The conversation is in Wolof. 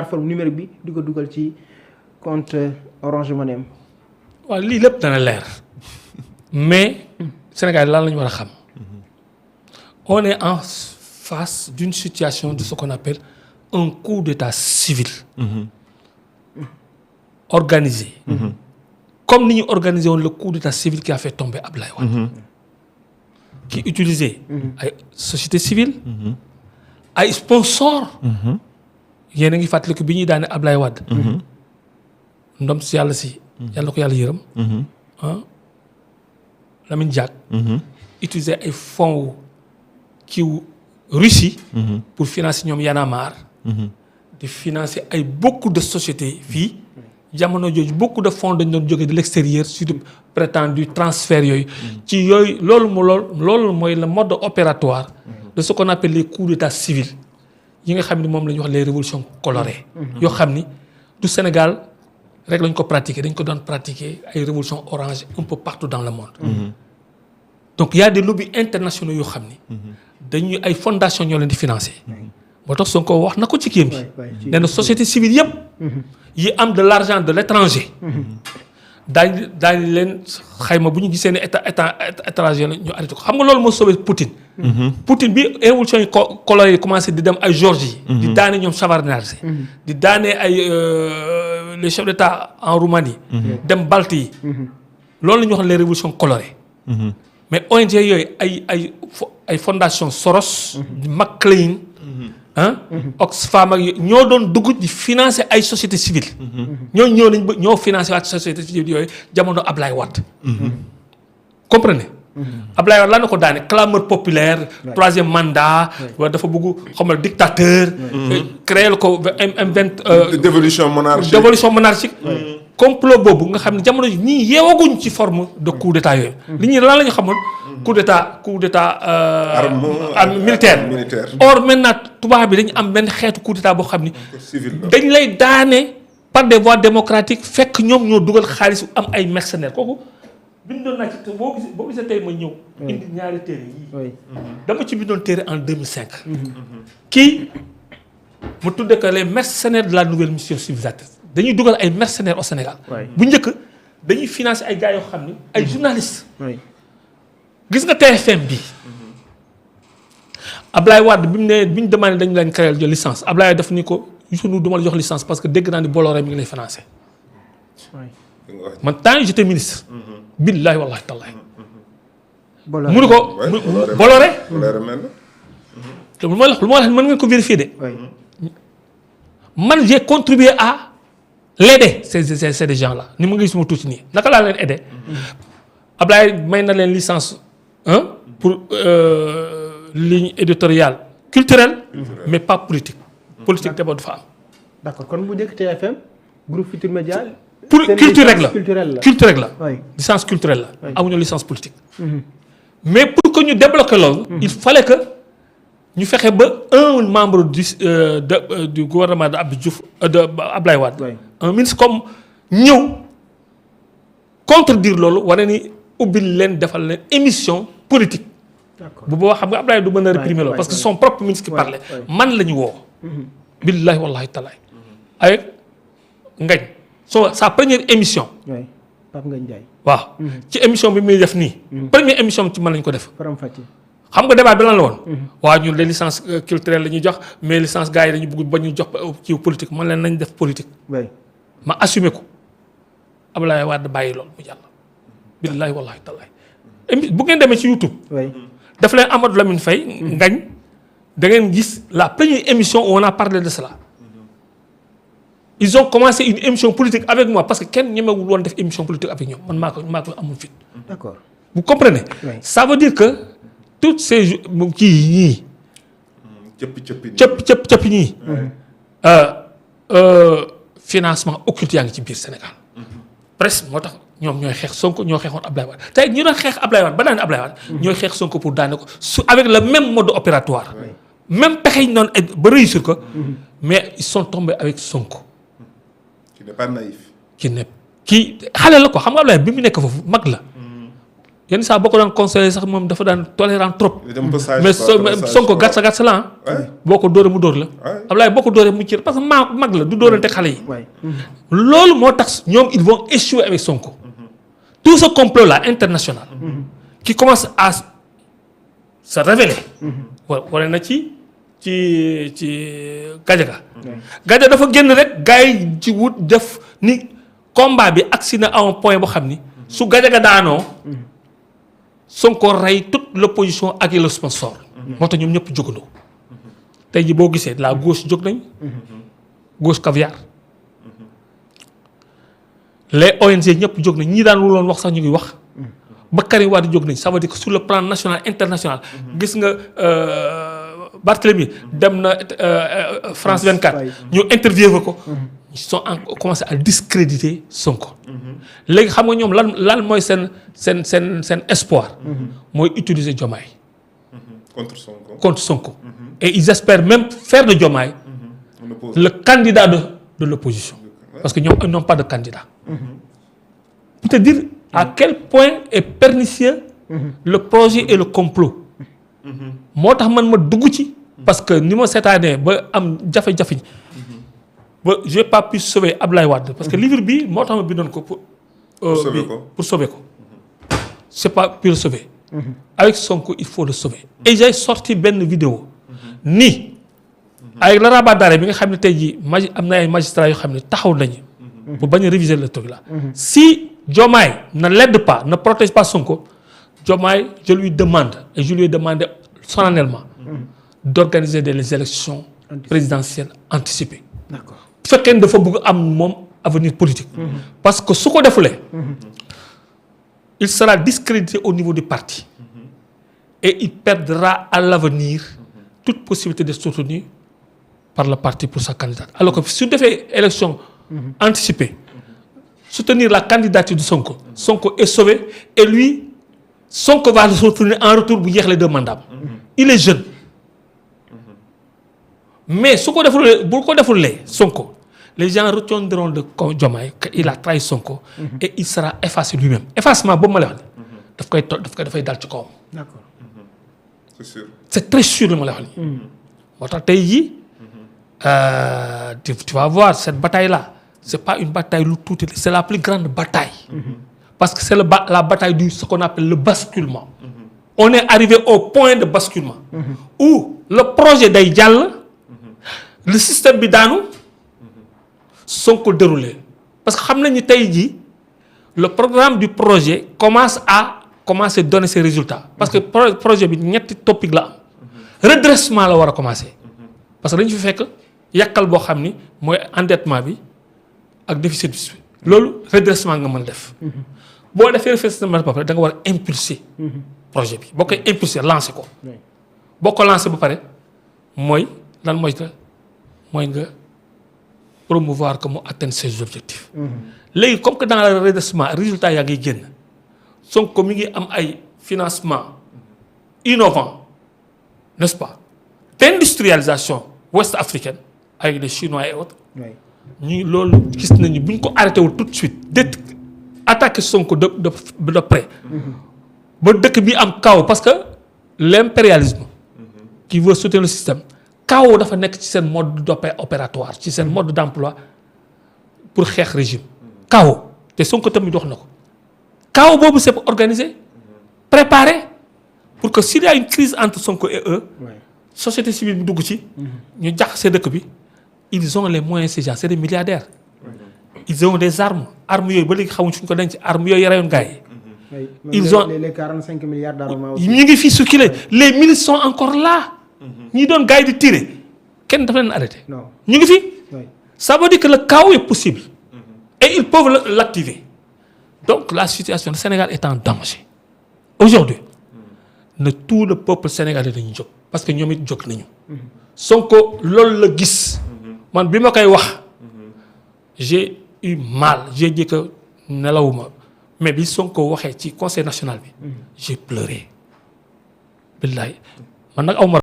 plateforme numérique bi di ko dugal ci compte Orange Money am. waaw lii lépp dana leer mais Sénégal lan la ñu war a xam on est en face d'une situation de ce qu'on appelle un coup d'état civil organisé comme ni ñu organisé woon le coup d'état civil qui a fait tomber Ablaye Wade qui utilisait ay société civile ay sponsors yéen a ngi fàttaliku bi ñuy daane Ablaye Wade ndom si yàlla si yàlla ko yàlla yërëm Lamine Diack utiliser ay fonds kiiw Russie pour financer ñoom Y'en a marre di financer ay beaucoup de sociétés fii jamono jooju beaucoup de fonds dañ doon jógee de l'extérieur sur de prétendu transfert yooyu ci yooyu loolu mooy le mode opératoire de ce qu'on appelle les coups d'état civils yi nga xam ni moom la ñuy wax les révolutions colorées yoo xam ni du Sénégal rek lañ ko pratiquer dañ ko doon pratiquer ay révolutions orange un peu partout dans le monde donc il y a des lobbies internationaux yoo xam ni dañuy ay fondations ñoo leen di financer moo tax Sonko wax na ko ci kii bi nee na société civile yëpp yi am de l'argent de l'étranger daañu leen xayma bu ñu gisee ne état étranger la ñu arrêté ko xam nga loolu moo sauvé Poutine Poutine bi révolution yi colorée yi commencé di dem ay Géorgie di daane ñoom Shevardnadze di daane ay les chefs d'État en Roumanie dem Baltes yi loolu la ñuy wax les révolutions colorées mais ONG yooyu ay fondation Soros McLean Oxfam ak ñoo doon dugg di financer ay sociétés civiles ñoo financer waat sociétés civiles yooyu jamono Ablaye Wade comprenez Ablaye Wade lan na ko daane clameur populaire troisième mandat wala dafa bëgg xamal dictateur créer ko M20 dévolution monarchique complot boobu nga xam ne jamono ji ñii yeewaguñ ci forme de coup d'état yooyu li ñuy lan la ñu xamoon coup d'état militaire or maintenant tubaab bi dañu am benn xeetu coup d'état boo xam ni dañ lay daane par des voies démocratiques fekk ñoom ñoo dugal xaalis am ay mercenaires kooku bindoon naa ci boo gisee tey ma ñëw indi ñaari téere yii dama ci bindoon téere en 2005 kii mu tudde que les mercenaires de la nouvelle mission civilisatrice dañuy dugal ay mercenaires au Sénégal bu njëkk dañuy financer ay gars yoo xam ni ay journalistes gis nga TFM bi Ablaye Wade bi ñu demandé dañu leen créer jox licence Ablaye def ni ko nous duma la jox licence parce que dégg naa ni Bolloré mi ngi lay financer man temps j'étais ministre billahi wallahi tallahi mu ni ko Bolloré lu ma wax mën ngeen ko vérifier de man j'ai contribué à l'aider ces des gens là ni ma ngi suma tuuti nii naka laa leen aider Ablaye may na leen licence pour ligne éditoriale culturelle mais pas politique d'abord du fa am d'accord kon bu njëkk TFM groupe Futurs Médias pour culture rek la licence culturelle la amuñu licence politique mais pour que ñu débloquer loolu il fallait que ñu fexe ba un membre du gouvernement de Abdou Diouf de Ablaye Wade un ministre comme ñëw contredire loolu wane ni ubbil leen defal leen émission politique bu boobaa xam nga Ablaye du mën a réprimer loolu parce que son propre ministre qui parlait man la ñu woo billahi wallahi talaay avec Ngagne sa première émission Pape Ngagne Ndiaye waaw ci émission bi muy def nii première émission ci man lañu ko def xam nga débat bi lan la woon waaw ñun les licences culturelles la ñuy jox mais licence gars yi dañu bëgg ba ñu jox ci politique man leen nañ def politique ma assumé ko Ablaye Wade bàyyi loolu mu jàll billahi wallahi tallahi bu ngeen demee ci YouTube daf leen Amadou Lamine Faye Ngagne da ngeen gis la première émission où on a parlé de cela ils ont commencé une émission politique avec moi parce que kenn ñemewul woon def émission politique avec ñoom man maa ko amul fit d'accord vous comprenez ça veut dire que toutes ces kii ñii cëpp ñii financement occulte yaa ngi ci biir Sénégal presque moo tax ñoom ñooy xeex Sonko ñoo xeexoon Ablaye Wade tey ñi doon xeex Ablaye Wade ba daane Ablaye Wade ñooy xeex Sonko pour daane ko avec le même mode opératoire même pexe yi noonu ba réussir ko mais ils sont tombés avec Sonko qui n'est pas naïf kii xale la ko xam nga Ablaye bi mu nekk foofu mag la yenn saa boo ko daan conseiller sax moom dafa daan tolérant trop. mais Sonko gàtsa la boo ko dóoree mu dóor la. Ablaye boo ko dóoree mu cër parce que mag la du dóorante xale yi. loolu moo tax ñoom ils vont échouer avec Sonko. tout ce complot là international. qui commence à se révéler. wane na ci Gadiaga. Gadiaga dafa génn rek gars yi ci wut def ni combat bi agsi na à un point boo xam ni su Gadiaga daanoo. Sonko rey toute l'opposition ak le sponsor. moo tax ñoom ñëpp jógandoo. tey ji boo gisee la gauche jóg nañ. gauche caviar. les ONG ñëpp jóg nañ ñii daan wuloon wax sax ñu ngi wax. ba Karim Wade jóg nañ ça veut dire que sur le plan national international. gis nga Barthélemy dem na France 24. ñu interviewé ko. ils sont commencé à discréditer Sonko. léegi xam nga ñoom lan mooy seen espoir. mooy utiliser Diomaye. contre Sonko. et ils espèrent même faire de Diomaye le candidat de l'opposition. parce que ñoom ils n'ont pas de candidat. pour te dire à quel point est pernicieux le projet et le complot. moo tax man ma dugg ci. parce que ni ma seetaanee ba am jafe-jafe. ba j'ai pas pu sauver Ablaye Wade parce que livre bi moo tax ma bindoon ko pour sauver ko. c'est pas pour le sauver. avec Sonko il faut le sauver. et j'ai sorti benn vidéo ni avec le rabat d'arrêt bi nga xam ne tey jii am na ay magistrats yoo xam ne taxaw nañu. pour bañ a réviser le truc là. si Diomaye ne l'aide pas ne protège pas Sonko Diomaye je lui demande et je lui ai demandé solennellement d'organiser des élections présidentielles anticipées. D'accord. su fekkee ne dafa bëgg am moom avenir politique. parce que su ko defulee. il sera discrédité au niveau du parti. et il perdra à l'avenir toute possibilité de soutenir par le parti pour sa candidature. alors que su defee élection anticipée soutenir la candidature de Sonko. Sonko est sauvé et lui Sonko va le soutenir en retour bu jeex les 2 mandats. il est jeune. mais su ko defulee bu ko defulee Sonko les gens retiendront de Diomaye qu'il a trahi Sonko. et il sera effacé lui-même effacement boobu ma lay wax nii dafay dal ci kawam. D'accord. c'est sûr. c'est très sûr li ma lay wax nii. moo tax tey jii tu vas voir cette bataille là c'est pas une bataille lu tuuti c'est la plus grande bataille. parce que c'est la bataille du ce qu'on appelle le basculement. on est arrivé au point de basculement. où le projet day jàll. le système bi daanu. Sonko déroulé parce que xam nañu tey jii le programme du projet commence à donner ses résultats parce que projet bi ñetti topic la am. redressement la war a commencer. parce que dañu fi fekk yàqal boo xam ni mooy endettement bi ak déficit bi loolu redressement nga mën def. boo defee redressement ba pare da nga war a impulser. projet bi boo koy impulser lancer ko. boo ko lancer ba pare mooy lan mooy nga promouvoir que mu atteindre ses objectifs. léegi comme que dans le redressement résultat yaa ngi génn Sonko mi ngi am ay financement innovant n'est-ce pas d'industrialisation ouest africaine avec les Chinois et autres. ñu loolu gis nañu bu ñu ko arrêté wul tout de suite attaquer Sonko de près. ba dëkk bi am chaos parce que l'impérialisme qui veut soutenir le système. chaos dafa nekk ci seen mode opératoire ci seen mode d'emploi pour xeex régime chaos te Sonko tamit wax na ko chaos boobu c'est organisé préparé pour que s'il y a une crise entre Sonko et eux société civile bi dugg ci ñu jaxase dëkk bi ils ont les moyens ces gens c'est des milliardaires ils ont des armes yooyu ba léegi xamuñ suñ ko denc armes yooyu rayoon gars yi ils ont les 45 milliards d'armes ñu ngi fii circulé les milices sont encore là. ñi doon gars yi di tirer kenn dafa leen arrêté. ñu ngi fi. ça veut dire que le chaos est possible. et ils peuvent l'activer. donc la situation du Sénégal est en danger. aujourd'hui ne tout le peuple sénégalais dañu jóg parce que ñoom it jóg nañu. Sonko loolu la gis. man bi ma koy wax. j'ai eu mal j'ai dit que nelawuma mais bi Sonko waxee ci conseil national bi. j'ai pleuré. billahi man nag aw ma